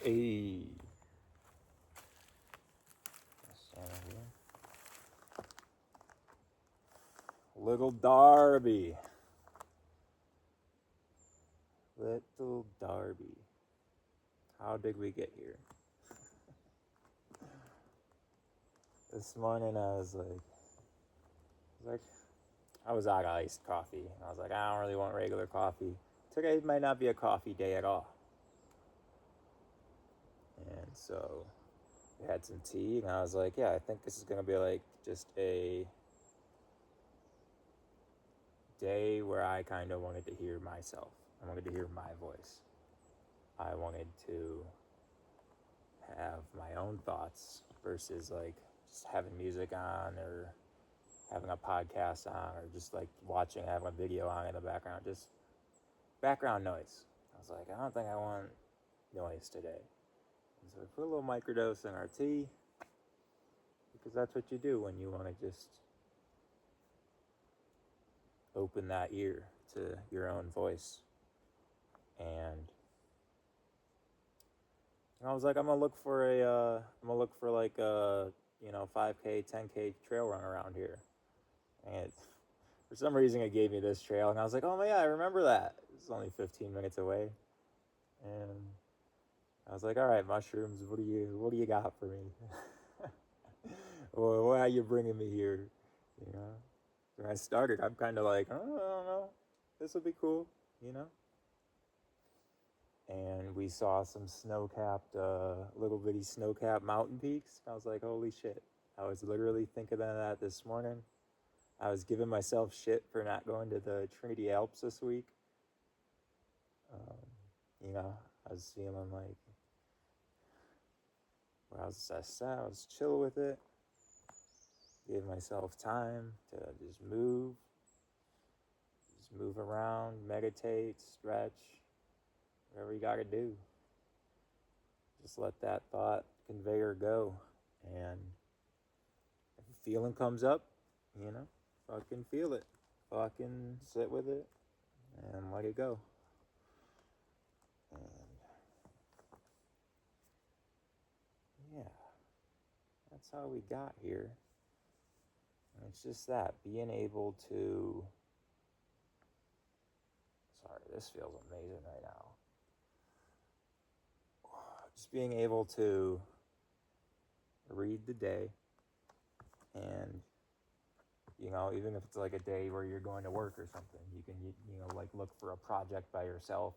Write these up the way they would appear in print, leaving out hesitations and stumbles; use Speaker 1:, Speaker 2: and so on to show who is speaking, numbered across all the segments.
Speaker 1: A Little Darby. Little Darby. How did we get here? This morning I was out of iced coffee. I was like, I don't really want regular coffee. Today might not be a coffee day at all. And so we had some tea, and I was like, yeah, I think this is going to be like just a day where I kind of wanted to hear myself. I wanted to hear my voice. I wanted to have my own thoughts versus like just having music on or having a podcast on or just like having a video on in the background. Just background noise. I was like, I don't think I want noise today. And so we put a little microdose in our tea because that's what you do when you want to just open that ear to your own voice. And I was like, I'm gonna look for like a 5K, 10K trail run around here. And for some reason, it gave me this trail, and I was like, oh yeah, I remember that. It's only 15 minutes away, and I was like, all right, mushrooms, what do you got for me? Well, why are you bringing me here? You know, when I started, I'm kind of like, oh, I don't know, this will be cool, you know. And we saw some little bitty snow-capped mountain peaks. I was like, holy shit. I was literally thinking of that this morning. I was giving myself shit for not going to the Trinity Alps this week. I was feeling like, I was chill with it. Gave myself time to just move around, meditate, stretch, whatever you gotta do. Just let that thought conveyor go. And if a feeling comes up, fucking feel it. Fucking sit with it and let it go. And yeah, that's how we got here. And it's just that, being able to... Sorry, this feels amazing right now. Just being able to read the day and, even if it's like a day where you're going to work or something, you can, like look for a project by yourself.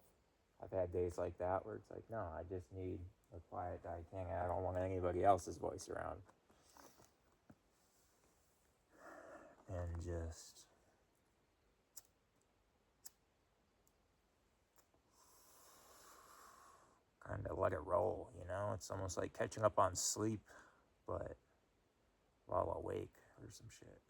Speaker 1: I've had days like that where it's like, no, I just need a quiet day. I don't want anybody else's voice around. And just kind of let it roll, It's almost like catching up on sleep, but while awake or some shit.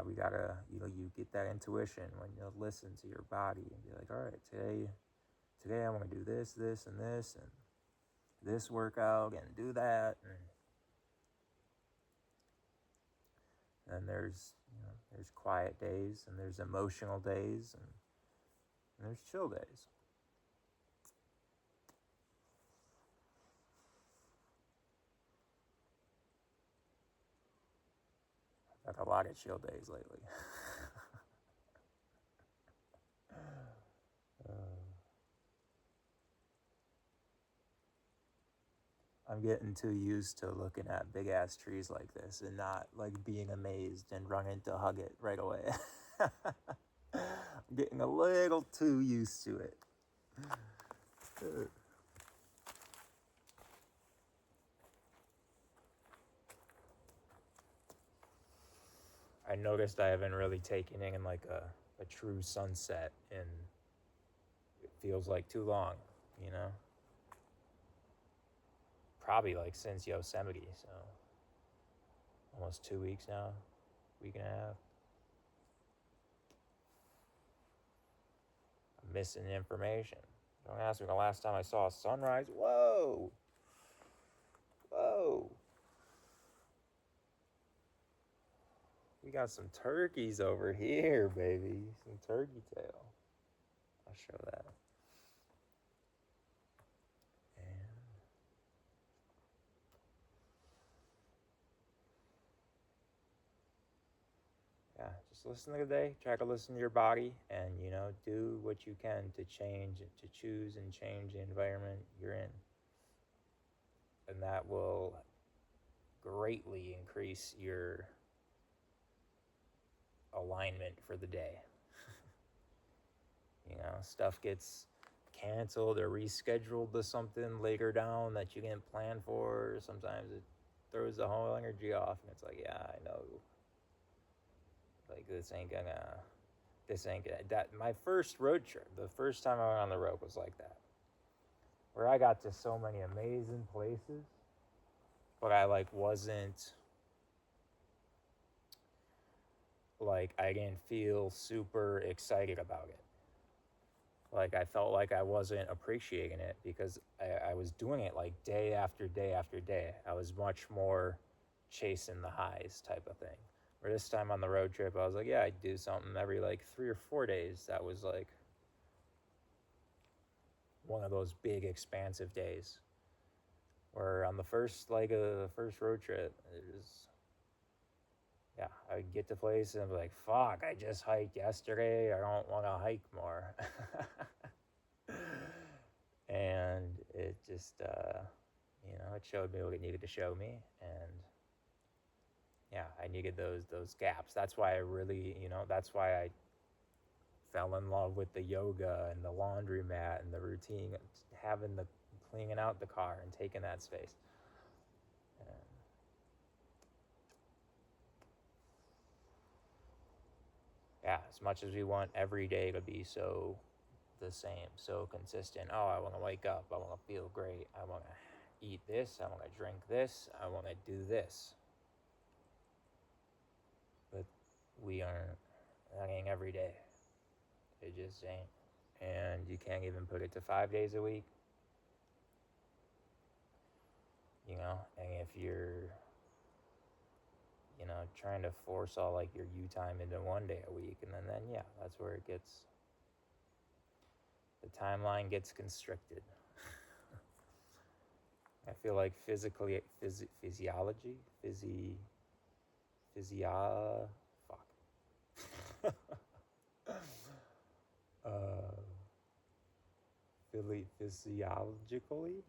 Speaker 1: We gotta, you get that intuition when you listen to your body and be like, all right, today I want to do this, and this workout and do that. And there's quiet days and there's emotional days and there's chill days. I've had a lot of chill days lately. I'm getting too used to looking at big ass trees like this and not like being amazed and running to hug it right away. I'm getting a little too used to it. I noticed I haven't really taken in like a true sunset in, it feels like too long, Probably like since Yosemite, so almost 2 weeks now, week and a half. I'm missing information. Don't ask me the last time I saw a sunrise. Whoa. We got some turkeys over here, baby. Some turkey tail. I'll show that. And yeah, just listen to the day. Try to listen to your body, and do what you can to change, to choose and change the environment you're in, and that will greatly increase your alignment for the day. Stuff gets canceled or rescheduled to something later down that you didn't plan for. Sometimes it throws the whole energy off, and it's like, yeah, I know. Like, this ain't gonna. That my first road trip, the first time I went on the road was like that, where I got to so many amazing places, but I wasn't I didn't feel super excited about it. I felt like I wasn't appreciating it because I was doing it day after day after day. I was much more chasing the highs type of thing. Where this time on the road trip, I was like, yeah, I'd do something every 3 or 4 days. That was one of those big expansive days. Where on the first leg of the first road trip, it was, yeah, I'd get to place and I'd be like, fuck, I just hiked yesterday. I don't want to hike more. And it just, it showed me what it needed to show me. And yeah, I needed those gaps. That's why that's why I fell in love with the yoga and the laundromat and the routine, having the cleaning out the car and taking that space. Yeah, as much as we want every day to be so the same, so consistent. Oh, I want to wake up. I want to feel great. I want to eat this. I want to drink this. I want to do this. But we aren't. That ain't every day. It just ain't. And you can't even put it to 5 days a week. And if you're, trying to force all your you time into 1 day a week, and then yeah, that's where it gets, the timeline gets constricted. I feel like physiology, fuck. Physiologically,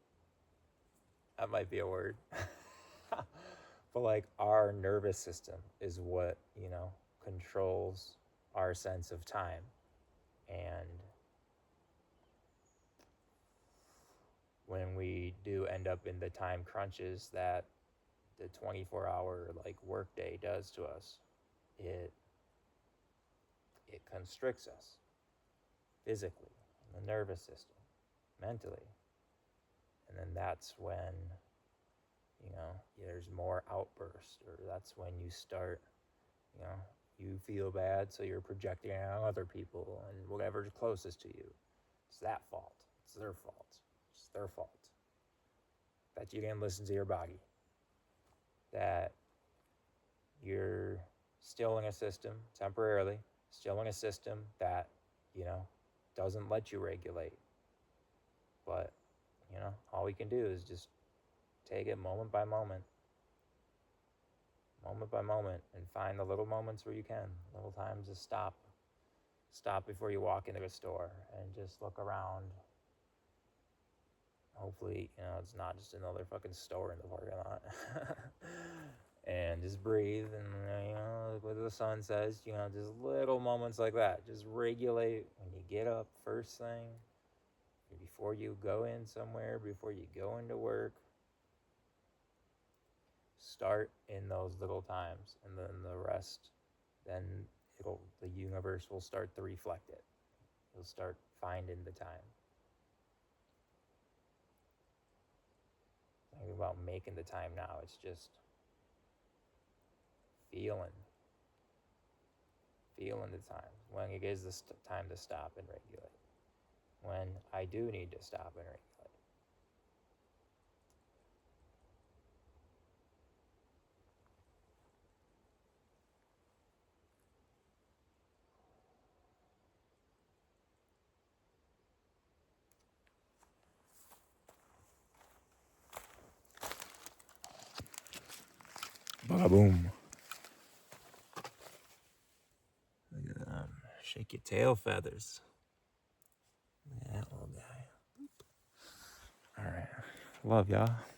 Speaker 1: that might be a word. But our nervous system is what controls our sense of time. And when we do end up in the time crunches that the 24-hour workday does to us, it constricts us physically, in the nervous system, mentally. And then that's when there's more outburst, or that's when you start, you feel bad, so you're projecting it on other people and whatever's closest to you. It's that fault. It's their fault. It's their fault that you didn't listen to your body, that you're still in a system temporarily, still in a system that doesn't let you regulate. But all we can do is just take it moment by moment, and find the little moments where you can, little times to stop before you walk into a store and just look around. Hopefully, it's not just another fucking store in the parking lot. And just breathe, and what the sun says, just little moments like that. Just regulate when you get up first thing, before you go in somewhere, before you go into work. Start in those little times, and then the rest, then the universe will start to reflect it. You'll start finding the time. It's not about making the time now. It's just feeling the time, when it is the time to stop and regulate, when I do need to stop and regulate. Bada boom. Look at that. Shake your tail feathers. Look at that little guy. All right. Love y'all.